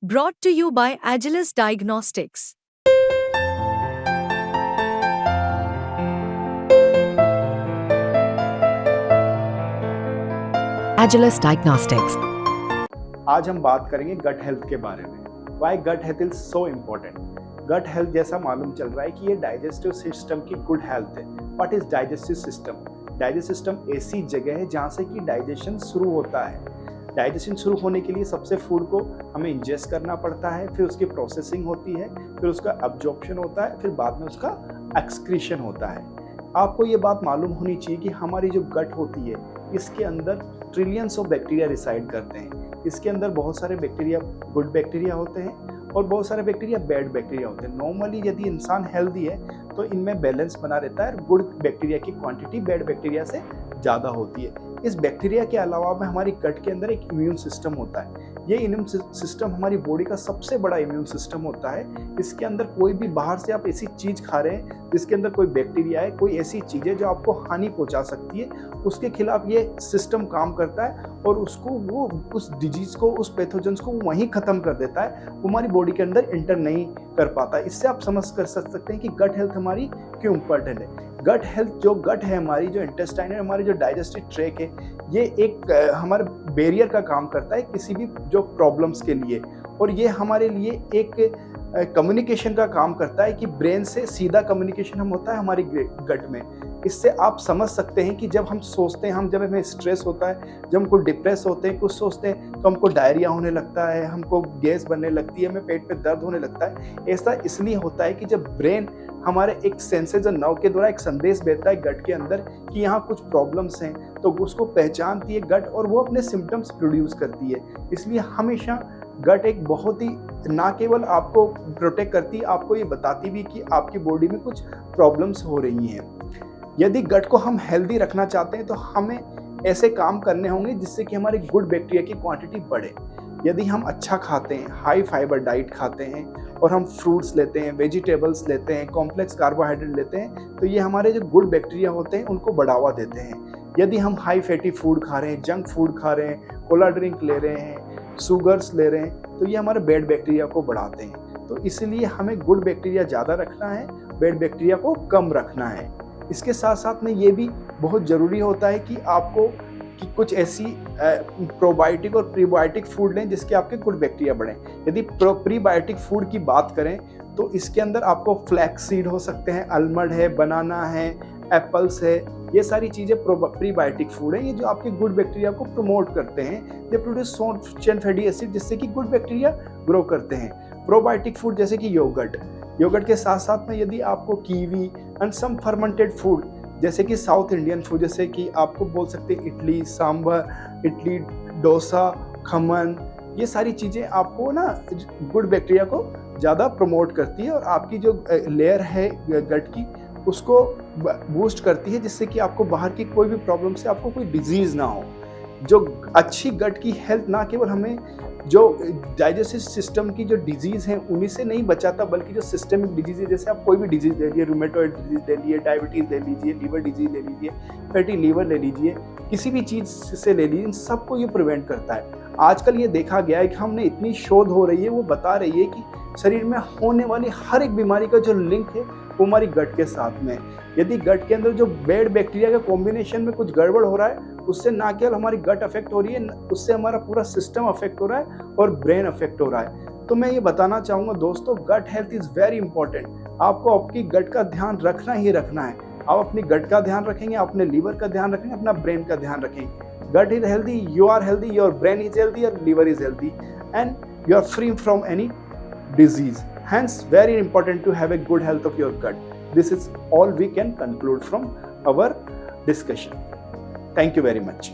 Brought to you by Agilus Diagnostics. Agilus Diagnostics. आज हम बात करेंगे गट हेल्थ के बारे में। Why gut health is so important. Gut health जैसा मालूम चल रहा है कि ये डाइजेस्टिव सिस्टम की गुड हेल्थ है। What is digestive system? Digestive system ऐसी जगह है जहाँ से कि डाइजेशन शुरू होता है। डाइजेशन शुरू होने के लिए सबसे फूड को हमें इंजेस्ट करना पड़ता है, फिर उसकी प्रोसेसिंग होती है, फिर उसका अब्जॉर्प्शन होता है, फिर बाद में उसका एक्सक्रीशन होता है। आपको ये बात मालूम होनी चाहिए कि हमारी जो गट होती है इसके अंदर ट्रिलियंस ऑफ बैक्टीरिया रिसाइड करते हैं। इसके अंदर बहुत सारे बैक्टीरिया गुड बैक्टीरिया होते हैं और बहुत सारे बैक्टीरिया बैड बैक्टीरिया होते हैं। नॉर्मली यदि इंसान हेल्दी है तो इनमें बैलेंस बना रहता है और गुड बैक्टीरिया की क्वांटिटी बैड बैक्टीरिया से ज़्यादा होती है। इस बैक्टीरिया के अलावा में हमारी गट के अंदर एक इम्यून सिस्टम होता है। ये इम्यून सिस्टम हमारी बॉडी का सबसे बड़ा इम्यून सिस्टम होता है। इसके अंदर कोई भी बाहर से आप ऐसी चीज़ खा रहे हैं जिसके अंदर कोई बैक्टीरिया है, कोई ऐसी चीज़ है जो आपको हानि पहुंचा सकती है, उसके खिलाफ ये सिस्टम काम करता है और उसको वो उस डिजीज़ को, उस पैथोजेंस को वहीं ख़त्म कर देता है। वो हमारी बॉडी के अंदर इंटर नहीं कर पाता। इससे आप समझ कर सकते हैं कि गट हेल्थ हमारी क्यों इम्पोर्टेंट है। गट हेल्थ, जो गट है हमारी, जो इंटेस्टाइन है, हमारी जो डाइजेस्टिव ट्रैक है, ये एक हमारे बैरियर का काम करता है किसी भी जो प्रॉब्लम्स के लिए। और ये हमारे लिए एक कम्युनिकेशन का काम करता है कि ब्रेन से सीधा कम्युनिकेशन हम होता है हमारी गट में। इससे आप समझ सकते हैं कि जब हम सोचते हैं, जब हमें स्ट्रेस होता है, जब हमको डिप्रेस होते हैं, कुछ सोचते हैं तो हमको डायरिया होने लगता है, हमको गैस बनने लगती है, हमें पेट में दर्द होने लगता है। ऐसा इसलिए होता है कि जब ब्रेन हमारे एक सेंसेस और नर्व के द्वारा एक संदेश भेजता है गट के अंदर कि यहाँ कुछ प्रॉब्लम्स हैं, तो उसको पहचानती है गट और वो अपने सिम्टम्स प्रोड्यूस करती है। इसलिए हमेशा गट एक बहुत ही, ना केवल आपको प्रोटेक्ट करती है, आपको ये बताती भी कि आपकी बॉडी में कुछ प्रॉब्लम्स हो रही हैं। यदि गट को हम हेल्दी रखना चाहते हैं तो हमें ऐसे काम करने होंगे जिससे कि हमारी गुड बैक्टीरिया की क्वांटिटी बढ़े। यदि हम अच्छा खाते हैं, हाई फाइबर डाइट खाते हैं और हम फ्रूट्स लेते हैं, वेजिटेबल्स लेते हैं, कॉम्प्लेक्स कार्बोहाइड्रेट लेते हैं, तो ये हमारे जो गुड बैक्टीरिया होते हैं उनको बढ़ावा देते हैं। यदि हम हाई फैटी फूड खा रहे हैं, जंक फूड खा रहे हैं, कोला ड्रिंक ले रहे हैं, शुगर्स ले रहे हैं, तो ये हमारे बैड बैक्टीरिया को बढ़ाते हैं। तो इसलिए हमें गुड बैक्टीरिया ज़्यादा रखना है, बैड बैक्टीरिया को कम रखना है। इसके साथ साथ में ये भी बहुत ज़रूरी होता है कि आपको कुछ ऐसी प्रोबायोटिक और प्रीबायोटिक फूड लें जिसके आपके गुड बैक्टीरिया बढ़ें। यदि प्रीबायोटिक फूड की बात करें तो इसके अंदर आपको फ्लैक्स सीड हो सकते हैं, आलमंड है, बनाना है, एप्पल्स है, ये सारी चीज़ें प्रीबायोटिक फूड हैं। ये जो आपके गुड बैक्टीरिया को प्रमोट करते हैं, they produce short fatty acid जिससे कि गुड बैक्टीरिया ग्रो करते हैं। प्रोबायोटिक फूड जैसे कि योगर्ट के साथ साथ में यदि आपको kiwi and some fermented food जैसे कि साउथ इंडियन फूड, जैसे कि आपको बोल सकते हैं इडली सांभर, इडली डोसा, खमन, ये सारी चीज़ें आपको ना गुड बैक्टीरिया को ज़्यादा प्रमोट करती है और आपकी जो लेयर है गट की उसको बूस्ट करती है जिससे कि आपको बाहर की कोई भी प्रॉब्लम से आपको कोई डिजीज़ ना हो। जो अच्छी गट की हेल्थ ना केवल हमें जो डाइजेस्टिव सिस्टम की जो डिजीज़ हैं उन्हीं से नहीं बचाता, बल्कि जो सिस्टमिक डिजीज़ है, जैसे आप कोई भी डिजीज़ ले लीजिए, रूमेटॉइड डिजीज़ ले लीजिए, डायबिटीज़ ले लीजिए, लीवर डिजीज़ ले लीजिए, फैटी लीवर ले लीजिए, किसी भी चीज़ से ले लीजिए, इन सबको ये प्रिवेंट करता है। आजकल ये देखा गया है कि हमने इतनी शोध हो रही है, वो बता रही है कि शरीर में होने वाली हर एक बीमारी का जो लिंक है वो हमारी गट के साथ में। यदि गट के अंदर जो बैड बैक्टीरिया के कॉम्बिनेशन में कुछ गड़बड़ हो रहा है, उससे ना केवल हमारी गट अफेक्ट हो रही है, उससे हमारा पूरा सिस्टम अफेक्ट हो रहा है और ब्रेन अफेक्ट हो रहा है। तो मैं ये बताना चाहूँगा दोस्तों, gut health is very important. आपको आपकी गट का ध्यान रखना ही रखना है। आप अपनी गट का ध्यान रखेंगे, अपने लीवर का ध्यान रखेंगे, अपना ब्रेन का ध्यान रखेंगे। Gut is healthy, you are healthy, your brain is healthy, your liver is healthy, and you are free from any disease. Hence, very important to have a good health of your gut. This is all we can conclude from our discussion. Thank you very much.